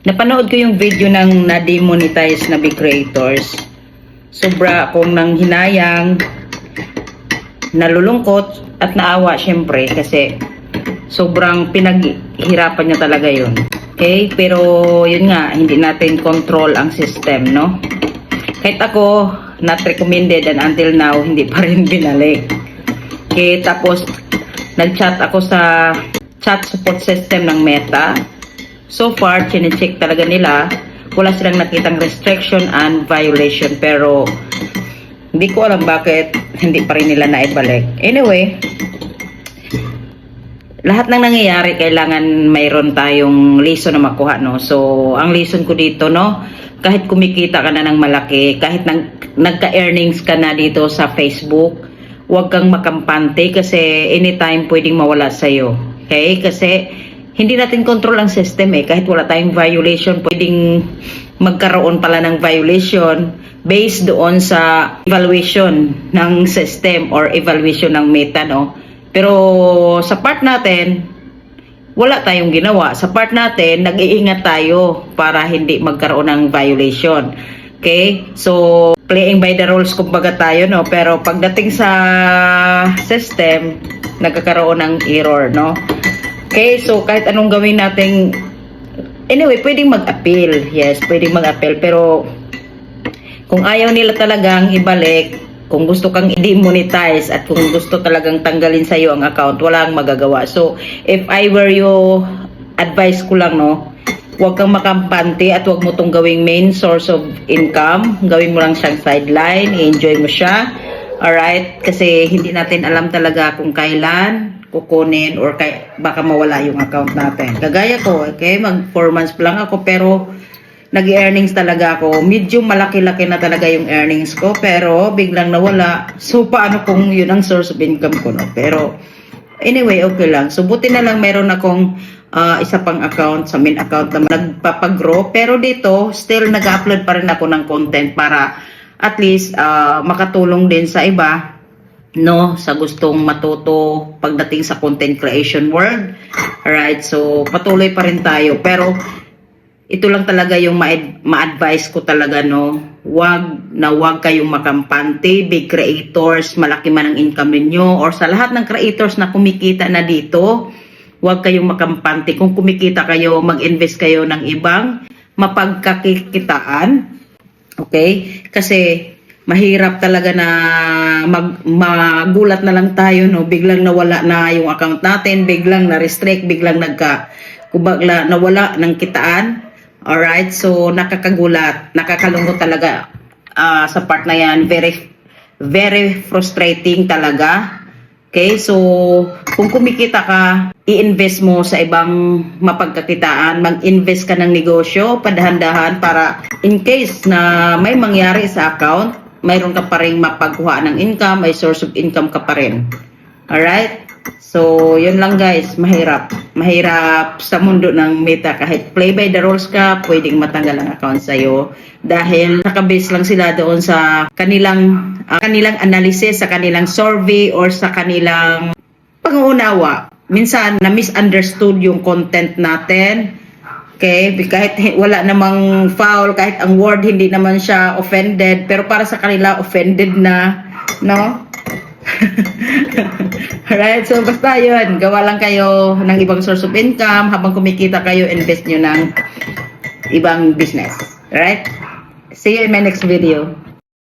Napanood ko yung video ng na-demonetize na big creators. Sobra akong nang hinayang, nalulungkot at naawa syempre kasi sobrang pinaghirapan niya talaga yun. Okay? Pero yun nga, hindi natin control ang system, no? Kahit ako, not recommended and until now, hindi pa rin binalik. Okay? Tapos, nag-chat ako sa chat support system ng Meta. So far, chinecheck talaga nila. Wala silang nakitang restriction and violation. Pero, hindi ko alam bakit hindi pa rin nila naibalik. Anyway, lahat ng nangyayari, kailangan mayroon tayong lesson na makuha, no? So, ang lesson ko dito, no? Kahit kumikita ka na ng malaki, kahit nagka-earnings ka na dito sa Facebook, huwag kang makampante kasi anytime pwedeng mawala sa'yo. Okay? Kasi, hindi natin control ang system eh. Kahit wala tayong violation, pwedeng magkaroon pala ng violation based doon sa evaluation ng system or evaluation ng Meta, no? Pero sa part natin, wala tayong ginawa. Sa part natin, nag-iingat tayo para hindi magkaroon ng violation. Okay? So, playing by the rules kumbaga tayo, no? Pero pagdating sa system, nagkakaroon ng error, no? Okay, so kahit anong gawin natin, anyway, pwedeng mag-appeal. Yes, pwedeng mag-appeal. Pero kung ayaw nila talagang ibalik, kung gusto kang i-demonetize at kung gusto talagang tanggalin sa'yo ang account, wala kang magagawa. So, if I were you, advice ko lang, no, huwag kang makampante at huwag mo itong gawing main source of income. Gawin mo lang siyang sideline, i-enjoy mo siya. Alright? Kasi hindi natin alam talaga kung kailan kukunin or baka mawala yung account natin. Kagaya ko, okay, mag 4 months pa lang ako pero nag-earnings talaga ako. Medyo malaki-laki na talaga yung earnings ko pero biglang nawala. So paano kung yun ang source of income ko, no? Pero anyway, okay lang. So buti na lang meron akong isa pang account sa main account na nagpapagrow pero dito still nag-upload pa rin ako ng content para at least makatulong din sa iba, no, sa gustong matuto pagdating sa content creation world. Alright, so patuloy pa rin tayo. Pero ito lang talaga yung ma-advise ko talaga, no. Wag kayong makampante, big creators, malaki man ang income ninyo, or sa lahat ng creators na kumikita na dito, wag kayong makampante. Kung kumikita kayo, mag-invest kayo ng ibang mapagkakikitaan. Okay? Kasi mahirap talaga na magulat na lang tayo, no? Biglang nawala na yung account natin, biglang na-restrict, biglang nawala ng kitaan. Alright? So, nakakagulat, nakakalungkot talaga sa part na yan. Very, very frustrating talaga. Okay? So, kung kumikita ka, i-invest mo sa ibang mapagkakitaan, mag-invest ka ng negosyo, padahan-dahan para in case na may mangyari sa account, mayroon ka pa rin mapagkuha ng income, may source of income ka pa rin. Alright? So, yun lang guys, mahirap. Mahirap sa mundo ng Meta. Kahit play by the rules ka, pwedeng matanggal ang account sa'yo. Dahil nakabase lang sila doon sa kanilang analysis, sa kanilang survey, or sa kanilang pangunawa. Minsan, na-misunderstood yung content natin. Okay? Kahit wala namang foul, kahit ang word hindi naman siya offended, pero para sa kanila, offended na. No? Alright, so basta yun, gawa lang kayo ng ibang source of income, habang kumikita kayo, invest nyo ng ibang business. Alright? See you in my next video.